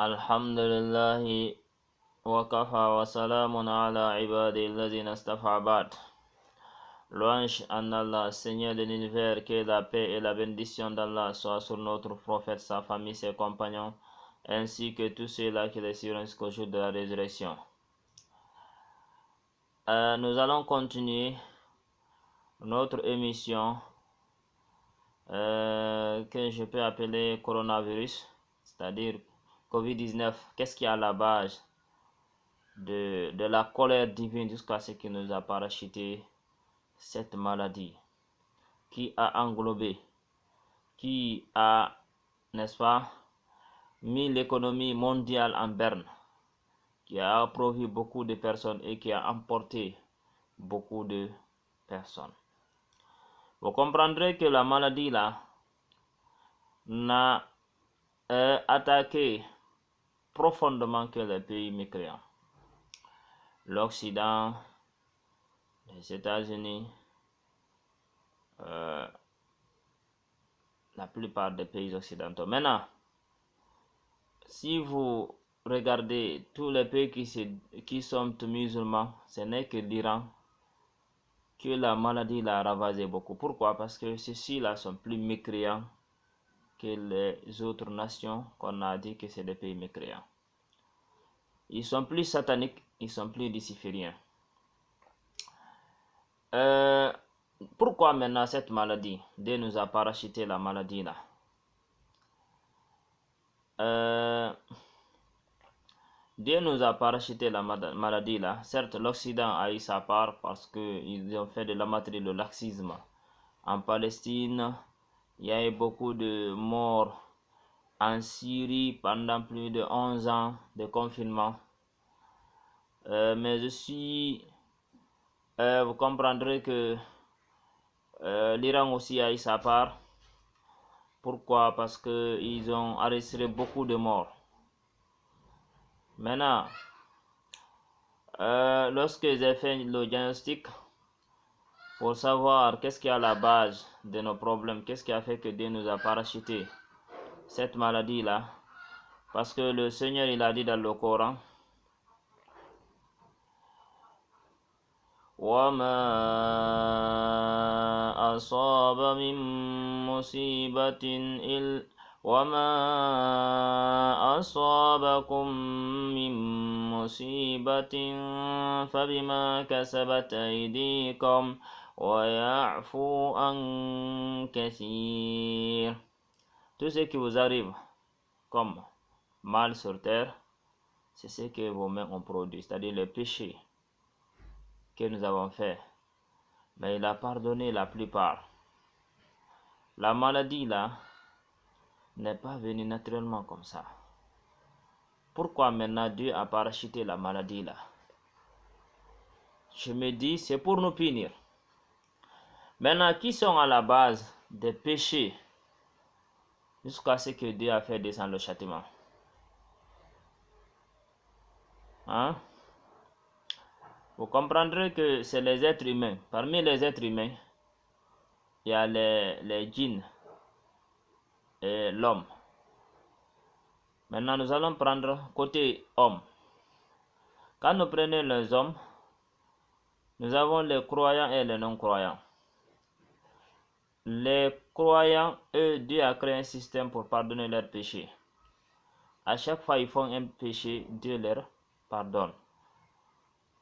الحمد لله وكفى وسلام على عباده الذين اصطفى بعد. Louange en Allah, Seigneur de l'univers, que la paix et la bénédiction d'Allah soient sur notre prophète, sa famille, ses compagnons, ainsi que tous ceux-là qui les suivront jusqu'au jour de la résurrection. Nous allons continuer notre émission que je peux appeler coronavirus, c'est-à-dire Covid-19. Qu'est-ce qui est à la base de la colère divine jusqu'à ce qui nous a parachuté cette maladie qui a englobé, qui a, n'est-ce pas, mis l'économie mondiale en berne, qui a approuvé beaucoup de personnes et qui a emporté beaucoup de personnes. Vous comprendrez que la maladie là n'a attaqué profondément que les pays mécréants. L'Occident, les États-Unis, la plupart des pays occidentaux. Maintenant, si vous regardez tous les pays qui sont musulmans, ce n'est que l'Iran que la maladie l'a ravagé beaucoup. Pourquoi? Parce que ceux-ci-là sont plus mécréants que les autres nations qu'on a dit que c'est des pays mécréants. Ils sont plus sataniques, ils sont plus lucifériens. Pourquoi maintenant cette maladie? Dieu nous a parachuté la maladie là. Dieu nous a parachuté la maladie là. Certes, l'Occident a eu sa part parce qu'ils ont fait de la matrice le laxisme. En Palestine, il y a eu beaucoup de morts. En Syrie, pendant plus de 11 ans de confinement. Mais aussi, vous comprendrez que l'Iran aussi a eu sa part. Pourquoi? Parce qu'ils ont enregistré beaucoup de morts. Maintenant, lorsque j'ai fait le diagnostic pour savoir qu'est-ce qui est à la base de nos problèmes, qu'est-ce qui a fait que Dieu nous a parachuté cette maladie-là, parce que le Seigneur il a dit dans le Coran, وَمَا أَصَابَ مِن مُّصِيبَةٍ وَمَا أَصَابَكُم مِّن مُّصِيبَةٍ فَبِمَا كَسَبَتْ أَيْدِيكُمْ وَيَعْفُو عَن كَثِيرٍ. Tout ce qui vous arrive comme mal sur terre, c'est ce que vos mains ont produit, c'est-à-dire le péché que nous avons fait. Mais il a pardonné la plupart. La maladie là n'est pas venue naturellement comme ça. Pourquoi maintenant Dieu a parachuté la maladie là? Je me dis, c'est pour nous punir. Maintenant, qui sont à la base des péchés jusqu'à ce que Dieu a fait descendre le châtiment? Hein? Vous comprendrez que c'est les êtres humains. Parmi les êtres humains, il y a les djinns et l'homme. Maintenant, nous allons prendre côté homme. Quand nous prenons les hommes, nous avons les croyants et les non-croyants. Les croyants, eux, Dieu a créé un système pour pardonner leurs péchés. À chaque fois qu'ils font un péché, Dieu leur pardonne.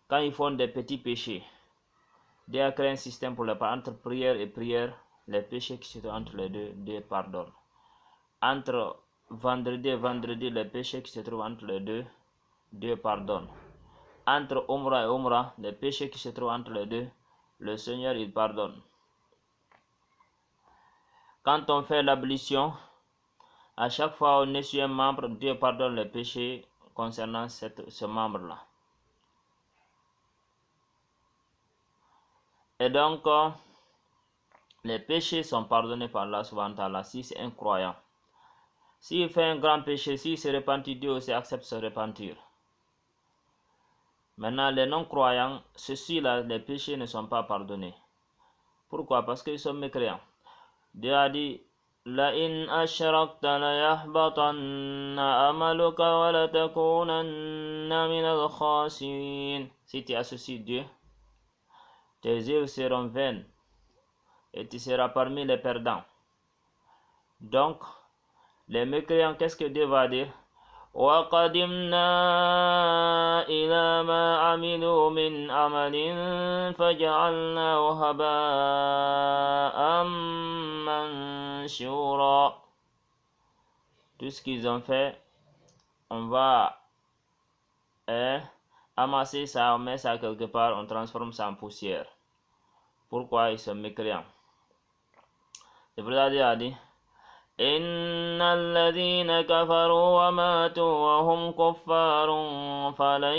Quand ils font des petits péchés, Dieu a créé un système pour les pardonner. Entre prière et prière, les péchés qui se trouvent entre les deux, Dieu pardonne. Entre vendredi et vendredi, les péchés qui se trouvent entre les deux, Dieu pardonne. Entre Umrah et Umrah, les péchés qui se trouvent entre les deux, le Seigneur il pardonne. Quand on fait l'ablution, à chaque fois on essuie un membre, Dieu pardonne les péchés concernant ce membre-là. Et donc, les péchés sont pardonnés par Allah subhanahu wa ta'ala si c'est un croyant. S'il fait un grand péché, s'il se repentit, Dieu aussi accepte se repentir. Maintenant, les non-croyants, ceux-ci-là, les péchés ne sont pas pardonnés. Pourquoi? Parce qu'ils sont mécréants. Dieu a dit, لئن أشركت ليحبطن عملك ولتكونن من الخاسرين. Si tu associes Dieu, tes œuvres seront vaines et tu seras parmi les perdants. Donc, les mécréants, qu'est-ce que Dieu va dire? وَقَدِمْنَا إِلَى مَا عَمِلُوا مِنْ عَمَلٍ فَجَعَلْنَاهُ هَبَاءً مَنْشُورًا. Tout ce qu'ils ont fait, on va amasser ça, on met ça quelque part, on transforme ça en poussière. Pourquoi ils sont mécréants? C'est pour ça que Dieu a dit إن الذين كفروا وماتوا وهم كفار فلن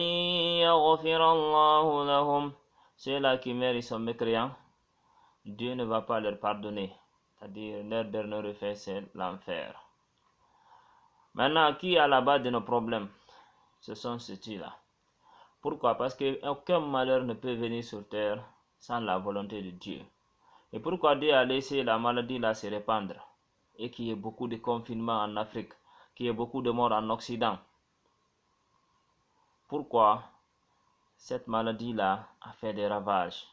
يغفر الله لهم. Ceux-là qui meurent, ils sont mécréants, Dieu ne va pas leur pardonner. C'est-à-dire, leur dernier effet, c'est l'enfer. Maintenant, qui est à la base de nos problèmes? Ce sont ceux-là. Pourquoi? Parce qu'aucun malheur ne peut venir sur terre sans la volonté de Dieu. Et pourquoi Dieu a laissé la maladie là se répandre? Et qu'il y ait beaucoup de confinements en Afrique, qu'il y ait beaucoup de morts en Occident. Pourquoi cette maladie-là a fait des ravages?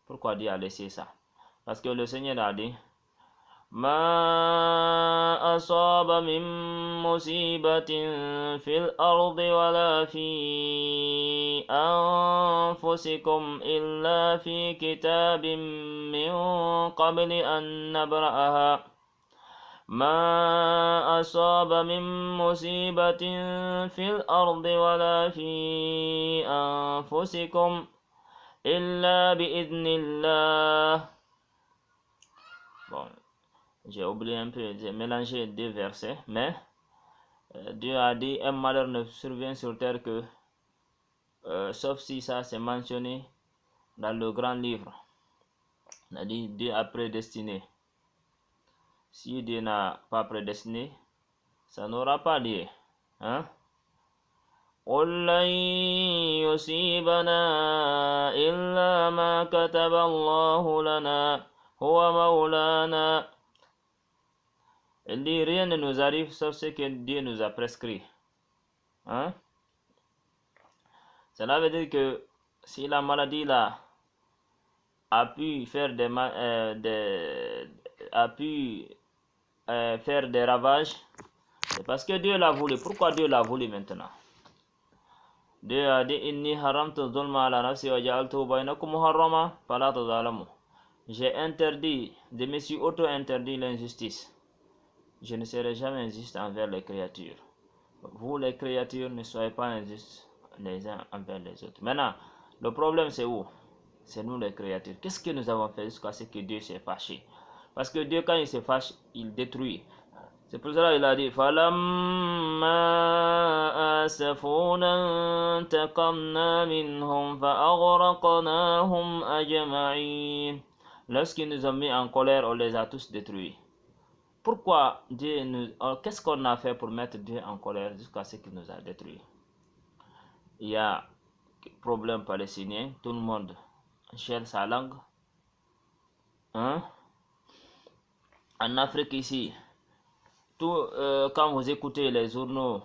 Pourquoi Dieu a laissé ça? Parce que le Seigneur a dit ما أصاب من مصيبة في الأرض ولا في أنفسكم إلا في كتاب من قبل أن نبرأها ما أصاب من مصيبة في الأرض ولا في أنفسكم إلا بإذن الله. Bon, j'ai oublié un peu, j'ai mélangé deux versets, mais Dieu a dit un malheur ne survient sur terre que, sauf si ça c'est mentionné dans le grand livre. On a dit Dieu a prédestiné. Si Dieu n'a pas prédestiné, ça n'aura pas lieu. Hein? قل لن يصيبنا إلا ما كتب الله لنا هو مولانا. Il dit rien ne nous arrive sauf ce que Dieu nous a prescrit. Hein? Cela veut dire que si la maladie là a pu faire faire des ravages, c'est parce que Dieu l'a voulu. Pourquoi Dieu l'a voulu maintenant? Dieu a dit Inni haramtu zulma ala nafsi wa ja'altuhu bainakum muharrama fala tazalamu. J'ai interdit, je me suis auto-interdit l'injustice. Je ne serai jamais injuste envers les créatures. Vous les créatures ne soyez pas injustes les uns envers les autres. Maintenant, le problème c'est où? C'est nous les créatures. Qu'est-ce que nous avons fait jusqu'à ce que Dieu s'est fâché? Parce que Dieu, quand il se fâche, il détruit. C'est pour cela qu'il a dit فَلَمَّا آسَفُونَا انْتَقَمْنَا مِنْهُمْ فَأَغْرَقْنَاهُمْ أَجْمَعِينَ. Lorsqu'ils nous ont mis en colère, on les a tous détruits. Pourquoi Dieu nous... Qu'est-ce qu'on a fait pour mettre Dieu en colère jusqu'à ce qu'il nous a détruits? Il y a problème palestinien, tout le monde cherche sa langue. Hein? En Afrique ici, quand vous écoutez les journaux,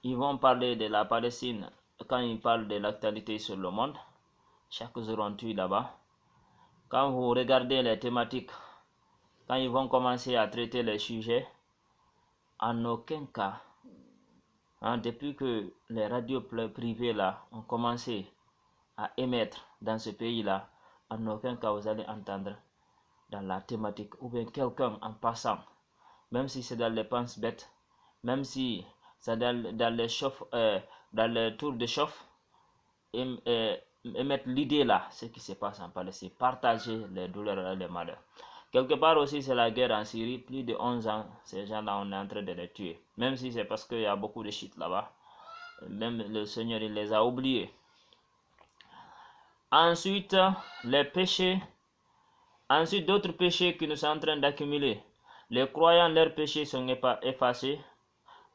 ils vont parler de la Palestine. Quand ils parlent de l'actualité sur le monde, chaque jour on tue là-bas. Quand vous regardez les thématiques, quand ils vont commencer à traiter les sujets, en aucun cas, depuis que les radios privées là ont commencé à émettre dans ce pays-là, en aucun cas vous allez entendre dans la thématique ou bien quelqu'un en passant, même si c'est dans les pense-bêtes, même si c'est dans les tours de chauffe, émettre l'idée là, ce qui se passe en Palestine, partager les douleurs et les malheurs. Quelque part aussi, c'est la guerre en Syrie, plus de 11 ans, ces gens-là, on est en train de les tuer. Même si c'est parce qu'il y a beaucoup de shit là-bas, même le Seigneur, il les a oubliés. Ensuite, les péchés. Ensuite, d'autres péchés qui nous sont en train d'accumuler. Les croyants, leurs péchés sont effacés.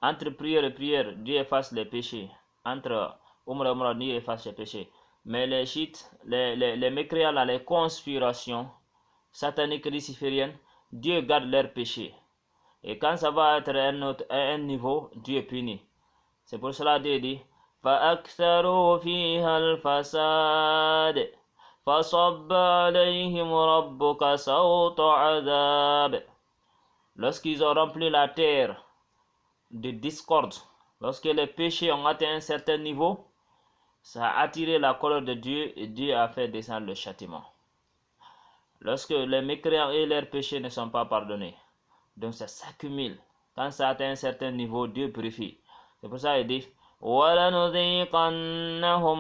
Entre prière et prière, Dieu efface les péchés. Entre Umrah et Umrah, Dieu efface les péchés. Mais les chiites, les mécréants, les conspirations sataniques lucifériennes, Dieu garde leurs péchés. Et quand ça va être à un niveau, Dieu punit. C'est pour cela Dieu dit فَأَكْثَرُوا فِيهَا الْفَسَادِ فَصَبَّ عَلَيْهِمْ رَبُّكَ سَوْطَ عَذَابٍ. Lorsqu'ils ont rempli la terre de discorde, lorsque les péchés ont atteint un certain niveau, ça a attiré la colère de Dieu et Dieu a fait descendre le châtiment. Lorsque les mécréants et leurs péchés ne sont pas pardonnés, donc ça s'accumule. Quand ça atteint un certain niveau, Dieu purifie. C'est pour ça qu'il dit وَلَنُذِيقَنَّهُمْ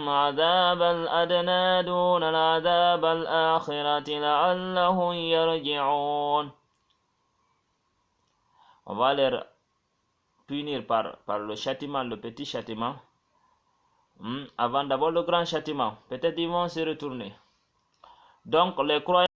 عَذَابَ الْأَدْنَىٰ دُونَ الْعَذَابَ الْآخِرَةِ لَعَلَّهُمْ يَرْجِعُونَ. On va les punir par le châtiment, le petit châtiment, avant d'avoir le grand châtiment. Peut-être ils vont se retourner. Donc les croyants